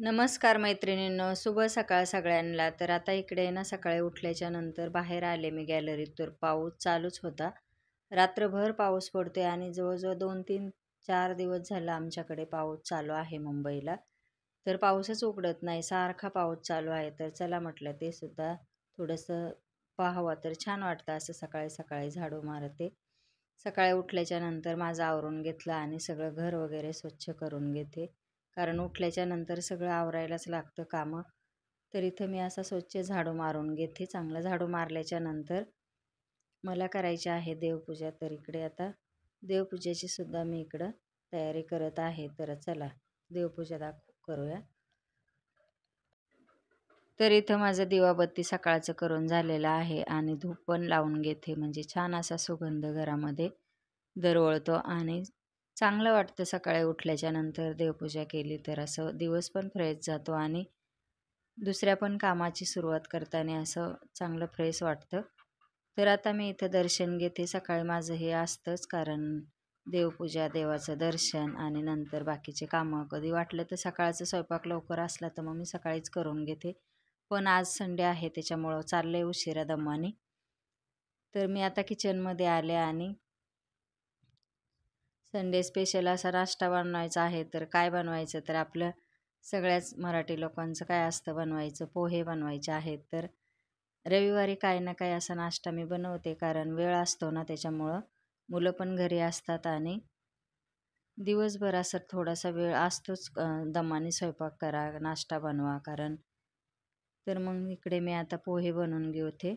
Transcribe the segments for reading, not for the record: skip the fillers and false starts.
नमस्कार मैत्रिणींनो, शुभ सकाळ सगळ्यांना. तर आता इकडे ना सकाळी उठल्याच्या नंतर बाहेर आले मी गॅलरीत, तर पाऊस चालूच होता. रात्रभर पाऊस पडतोय आणि जवळजवळ 2-3-4 दिवस झाला आमच्याकडे पाऊस चालू आहे मुंबईला. तर पाऊसच उघडत नाही, सारखा पाऊस चालू आहे. तर चला म्हटलं ते सुद्धा थोडंसं पाहावं, तर छान वाटतं असं सकाळी सकाळी झाडू मारते. सकाळी उठल्याच्या नंतर माझं आवरून घेतलं आणि सगळं घर वगैरे स्वच्छ करून घेते. कारण उठल्याच्या नंतर सगळं आवरायलाच लागतं कामं. तर इथं मी असा स्वच्छ झाडू मारून घेते. चांगलं झाडू मारल्याच्या नंतर मला करायची आहे देवपूजा. तर इकडे आता देवपूजेची सुद्धा मी इकडं तयारी करत आहे. तर चला देवपूजा करूया. तर इथं माझं दिवाबत्ती सकाळचं करून झालेलं आहे आणि धूप पण लावून घेते, म्हणजे छान असा सुगंध घरामध्ये दरवळतो आणि चांगलं वाटतं सकाळी उठल्याच्या नंतर देवपूजा केली तर. असं दिवस पण फ्रेश जातो आणि दुसऱ्या पण कामाची सुरुवात करताना असं चांगलं फ्रेश वाटतं. तर आता मी इथं दर्शन घेते. सकाळी माझं हे असतंच, कारण देवपूजा, देवाचं दर्शन आणि नंतर बाकीचे कामं. कधी वाटलं तर सकाळचा स्वयंपाक लवकर असला तर मग मी सकाळीच करून घेते. पण आज संडे आहे त्याच्यामुळं चाललंय उशिरा दमाने. तर मी आता किचनमध्ये आले आणि संडे स्पेशल असा नाश्ता बनवायचा आहे. तर काय बनवायचं, तर आपलं सगळ्याच मराठी लोकांचं काय असतं बनवायचं, पोहे बनवायचे आहेत. तर रविवारी काय ना काय असा नाश्ता मी बनवते, कारण वेळ असतो ना त्याच्यामुळं. मुलं पण घरी असतात आणि दिवसभर असं थोडासा वेळ असतोच, दमाने स्वयंपाक करा, नाश्ता बनवा कारण. तर मग इकडे मी आता पोहे बनवून घेते.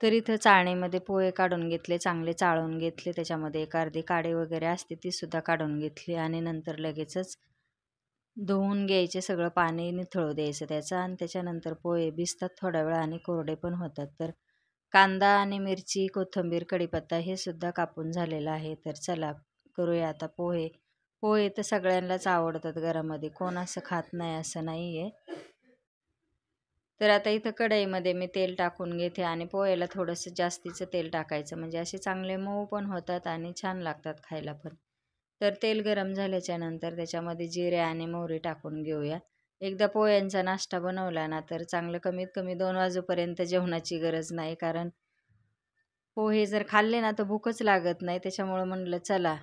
तर इथं चाळणीमध्ये पोहे काढून घेतले, चांगले चाळून घेतले. त्याच्यामध्ये एक अर्धी काडी वगैरे असते तीसुद्धा काढून घेतली आणि नंतर लगेचच धुवून घ्यायचे, सगळं पाणी निथळू द्यायचं त्याचं आणि त्याच्यानंतर पोहे भिजतात थोड्या वेळा आणि कोरडे पण होतात. तर कांदा आणि मिरची, कोथिंबीर, कढीपत्ता हे सुद्धा कापून झालेलं आहे. तर चला करूया आता पोहे. पोहे तर सगळ्यांनाच आवडतात घरामध्ये, कोण असं खात नाही असं नाही आहे. तर आता इथं कढईमध्ये मी तेल टाकून घेते आणि पोह्याला थोडंसं जास्तीचं तेल टाकायचं, म्हणजे असे चांगले मऊ पण होतात आणि छान लागतात खायला पण. तर तेल गरम झाल्याच्या नंतर त्याच्यामध्ये जिरे आणि मोहरी टाकून घेऊया. एकदा पोह्यांचा नाश्ता बनवला ना तर चांगलं कमीत कमी 2 वाजेपर्यंत जेवणाची गरज नाही, कारण पोहे जर खाल्ले ना तर भूकच लागत नाही. त्याच्यामुळं म्हणलं चला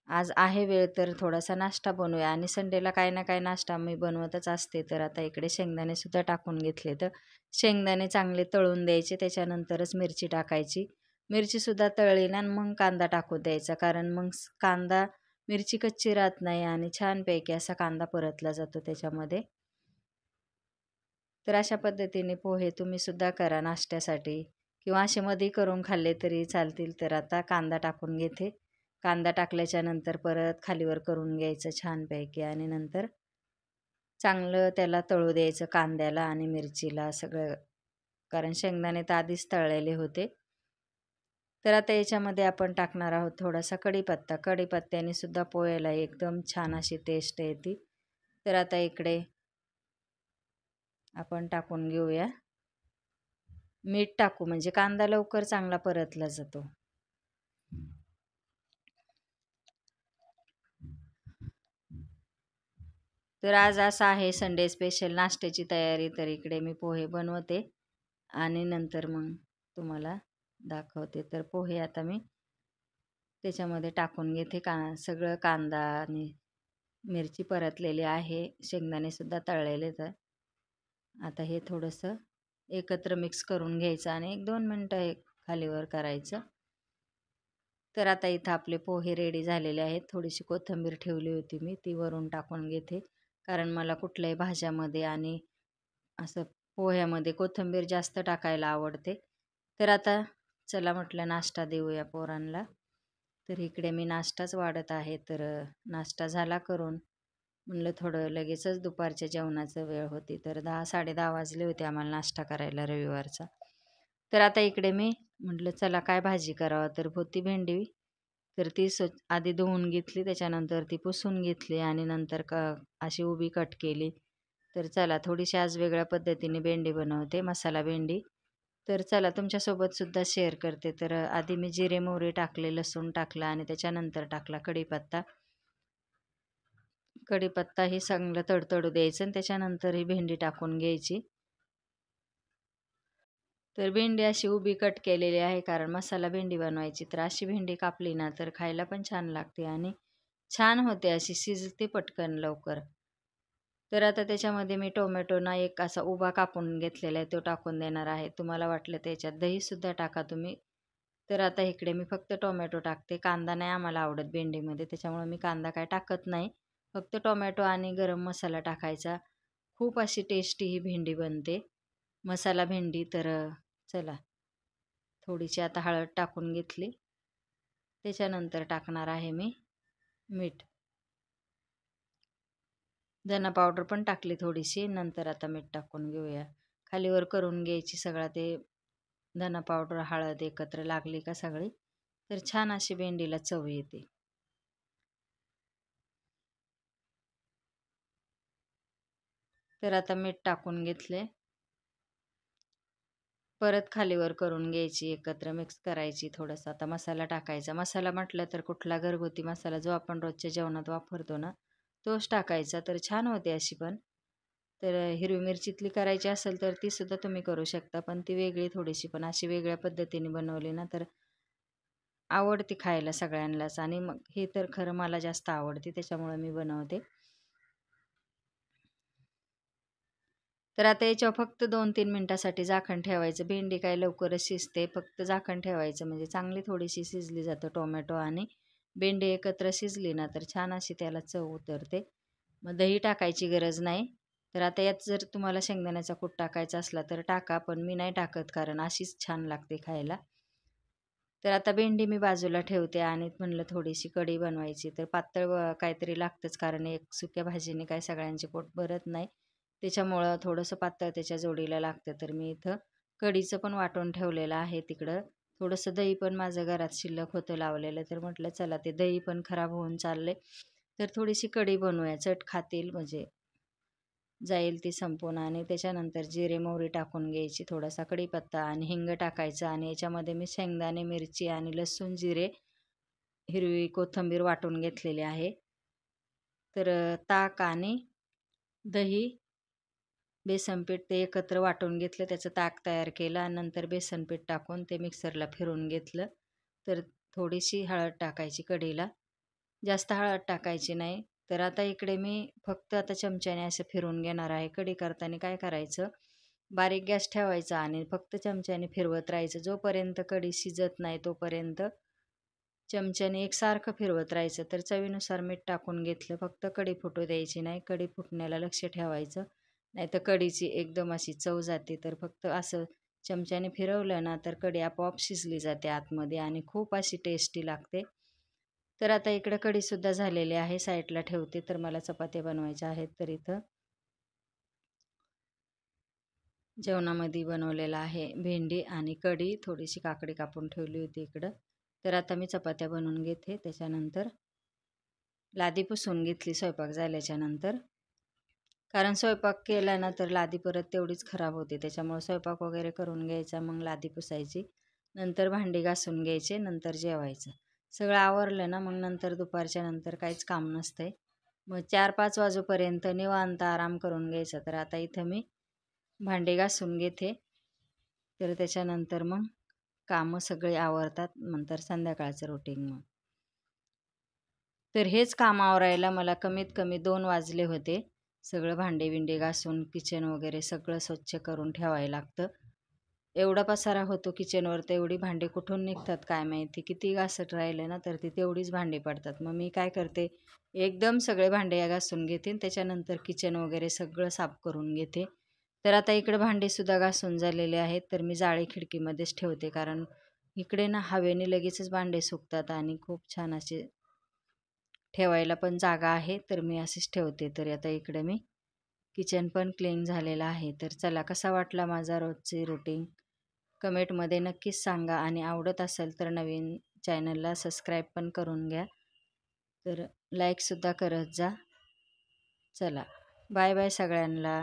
आज आहे वेळ तर थोडासा नाश्ता बनवूया आणि संडेला काही ना काही नाश्ता मी बनवतच असते. तर आता इकडे शेंगदाणे सुद्धा टाकून घेतले. तर शेंगदाणे चांगले तळून द्यायचे, त्याच्यानंतरच मिरची टाकायची. मिरचीसुद्धा तळली ना मग कांदा टाकून द्यायचा, कारण मग कांदा मिरची कच्ची राहत नाही आणि छानपैकी असा कांदा परतला जातो त्याच्यामध्ये. तर अशा पद्धतीने पोहे तुम्ही सुद्धा करा नाश्त्यासाठी किंवा असे मध्ये करून खाल्ले तरी चालतील. तर आता कांदा टाकून घेते. कांदा टाकल्याच्या नंतर परत खालीवर करून घ्यायचं छानपैकी आणि नंतर चांगलं त्याला तळू द्यायचं, कांद्याला आणि मिरचीला सगळं, कारण शेंगदाणे तर आधीच तळलेले होते. तर आता याच्यामध्ये आपण टाकणार आहोत थोडासा कढीपत्ता. कढीपत्त्याने सुद्धा पोह्याला एकदम छान अशी टेस्ट येते. तर आता इकडे आपण टाकून घेऊया मीठ टाकू, म्हणजे कांदा लवकर चांगला परतला जातो. तर आज असं आहे संडे स्पेशल नाश्त्याची तयारी. तर इकडे मी पोहे बनवते आणि नंतर मग तुम्हाला दाखवते. तर पोहे आता मी त्याच्यामध्ये टाकून घेते. सगळं कांदा आणि मिरची परतलेली आहे, शेंगदाणेसुद्धा तळलेले. तर आता हे थोडंसं एकत्र मिक्स करून घ्यायचं आणि 1-2 मिनटं हे खालीवर करायचं. तर आता इथं आपले पोहे रेडी झालेले आहेत. थोडीशी कोथिंबीर ठेवली होती मी, ती वरून टाकून घेते, कारण मला कुठल्याही भाज्यामध्ये आणि असं पोह्यामध्ये कोथिंबीर जास्त टाकायला आवडते. तर आता चला म्हटलं नाश्ता देऊया पोरांना. तर इकडे मी नाश्ताच वाढत आहे. तर नाश्ता झाला करून, म्हणलं थोडं लगेचच दुपारच्या जेवणाचं वेळ होती. तर 10-10:30 वाजले होते आम्हाला नाश्ता करायला रविवारचा. तर आता इकडे मी म्हटलं चला काय भाजी करावं, तर होती भेंडी. तर ती आधी धुवून घेतली, त्याच्यानंतर ती पुसून घेतली आणि नंतर अशी उभी कट केली. तर चला थोडीशी आज वेगळ्या पद्धतीने भेंडी बनवते, मसाला भेंडी. तर चला तुमच्यासोबत सुद्धा शेअर करते. तर आधी मी जिरे मोहरी टाकले, लसूण टाकला आणि त्याच्यानंतर टाकला कढीपत्ता. कढीपत्ता ही चांगलं तडतडू द्यायचं आणि त्याच्यानंतर ही भेंडी टाकून घ्यायची. तर भेंडी अशी उभी कट केलेली आहे, कारण मसाला भेंडी बनवायची. तर अशी भेंडी कापली ना तर खायला पण छान लागते आणि छान होते, अशी शिजते पटकन लवकर. तर आता त्याच्यामध्ये मी टोमॅटो ना एक असा उभा कापून घेतलेला आहे, तो टाकून देणार आहे. तुम्हाला वाटलं त्याच्यात दहीसुद्धा टाका तुम्ही. तर आता इकडे मी फक्त टोमॅटो टाकते. कांदा नाही आम्हाला आवडत भेंडीमध्ये, त्याच्यामुळे मी कांदा काय टाकत नाही. फक्त टोमॅटो आणि गरम मसाला टाकायचा. खूप अशी टेस्टी ही भेंडी बनते, मसाला भेंडी. तर चला, थोडीशी आता हळद टाकून घेतली. त्याच्यानंतर टाकणार आहे मी मीठ. धना पावडर पण टाकली थोडीशी. नंतर आता मीठ टाकून घेऊया. खालीवर करून घ्यायची सगळा ते धना पावडर हळद एकत्र लागली का सगळी, तर छान अशी भेंडीला चव येते. तर आता मीठ टाकून घेतले. परत खालीवर करून घ्यायची, एकत्र मिक्स करायची. थोडंसं आता मसाला टाकायचा. मसाला म्हटलं तर कुठला घरगुती मसाला जो आपण रोजच्या जेवणात वापरतो ना, तोच टाकायचा. तर छान होते अशी पण. तर हिरवी मिरचीतली करायची असेल तर ती सुद्धा तुम्ही करू शकता, पण ती वेगळी थोडीशी. पण अशी वेगळ्या पद्धतीने बनवली ना तर आवडते खायला सगळ्यांनाच. आणि मग हे तर खरं मला जास्त आवडते, त्याच्यामुळे मी बनवते. तर आता याच्यावर फक्त 2-3 मिनिटासाठी झाकण ठेवायचं. भेंडी काय लवकरच शिजते, फक्त झाकण ठेवायचं म्हणजे चांगली थोडीशी शिजली जातं. टोमॅटो आणि भेंडी एकत्र शिजली ना तर छान अशी त्याला चव उतरते. मग दही टाकायची गरज नाही. तर आता यात जर तुम्हाला शेंगदाण्याचा कूट टाकायचा असला तर टाका, पण मी नाही टाकत, कारण अशीच छान लागते खायला. तर आता भेंडी मी बाजूला ठेवते आणि म्हणलं थोडीशी कढी बनवायची. तर पातळ काहीतरी लागतंच, कारण एक सुक्या भाजीने काय सगळ्यांचे पोट भरत नाही. त्याच्यामुळं थोडंसं पातळ त्याच्या जोडीला लागतं. तर मी इथं कढीचं पण वाटून ठेवलेलं आहे तिकडं. थोडंसं दही पण माझं घरात शिल्लक होतं लावलेलं. तर म्हटलं चला, ते दही पण खराब होऊन चालले, तर थोडीशी कढी बनवूया, चट खातील म्हणजे जाईल ती संपून. आणि त्याच्यानंतर जिरे मोहरी टाकून घ्यायची, थोडासा कढीपत्ता आणि हिंग टाकायचं. आणि याच्यामध्ये मी शेंगदाणे, मिरची आणि लसूण, जिरे, हिरवी कोथिंबीर वाटून घेतलेली आहे. तर ताक आणि दही, बेसन पीठ ते एकत्र वाटून घेतलं, त्याचं ताक तयार केलं आणि नंतर बेसन पीठ टाकून ते मिक्सरला फिरवून घेतलं. तर थोडीशी हळद टाकायची कढीला, जास्त हळद टाकायची नाही. तर आता इकडे मी फक्त आता चमच्याने असं फिरवून घेणार आहे. कढी करताना काय करायचं, बारीक गॅस ठेवायचा आणि फक्त चमच्याने फिरवत राहायचं. जोपर्यंत कढी शिजत नाही तोपर्यंत चमच्याने एकसारखं फिरवत राहायचं. तर चवीनुसार मीठ टाकून घेतलं. फक्त कढी फुटू द्यायची नाही, कढी फुटण्याला लक्ष ठेवायचं, नाहीतर कढीची एकदम अशी चव जाते. तर फक्त असं चमच्याने फिरवलं ना तर कढी आपोआप शिजली जाते आतमध्ये आणि खूप अशी टेस्टी लागते. तर आता इकडं कढीसुद्धा झालेली आहे, साईडला ठेवते. तर मला चपात्या बनवायच्या आहेत. तर इथं जेवणामध्ये बनवलेलं आहे भेंडी आणि कढी, थोडीशी काकडी कापून ठेवली होती इकडं. तर आता मी चपात्या बनवून घेते. त्याच्यानंतर लादी पुसून घेतली स्वयंपाक झाल्याच्या नंतर, कारण स्वयंपाक केला ना तर लादी परत तेवढीच खराब होते. त्याच्यामुळे स्वयंपाक वगैरे करून घ्यायचा, मग लादी पुसायची, नंतर भांडी घासून घ्यायचे, नंतर जेवायचं. सगळं आवरलं ना मग नंतर दुपारच्या नंतर काहीच काम नसतंय. मग 4-5 वाजेपर्यंत निवांत आराम करून घ्यायचा. तर आता इथं मी भांडी घासून घेते. तर त्याच्यानंतर मग कामं सगळे आवरतात, नंतर संध्याकाळचं रुटीन. मग तर हेच काम आवरायला मला कमीत कमी 2 वाजले होते. सगळं भांडे-बिंडे घासून किचन वगैरे सगळं स्वच्छ करून ठेवायला लागतं. एवढा पसारा होतो किचनवर, तर एवढी भांडी कुठून निघतात काय माहिती. किती घासत राहिलं ना तर ती तेवढीच भांडी पडतात. मग मी काय करते, एकदम सगळे भांडे घासून घेते आणि त्याच्यानंतर किचन वगैरे सगळं साफ करून घेते. तर आता इकडे भांडेसुद्धा घासून झालेले आहेत. तर मी जाळी खिडकीमध्येच ठेवते, कारण इकडे ना हवेने लगेचच भांडे सुकतात आणि खूप छान असे ठेवायला पण जागा आहे. तर मी असेच ठेवते. तर आता इकडे मी किचन पण क्लीन झालेलं आहे. तर चला, कसा वाटला माझा रोजची रुटीन कमेंटमध्ये नक्कीच सांगा, आणि आवडत असेल तर नवीन चॅनलला सबस्क्राईब पण करून घ्या. तर लाईकसुद्धा करत जा. चला, बाय बाय सगळ्यांना.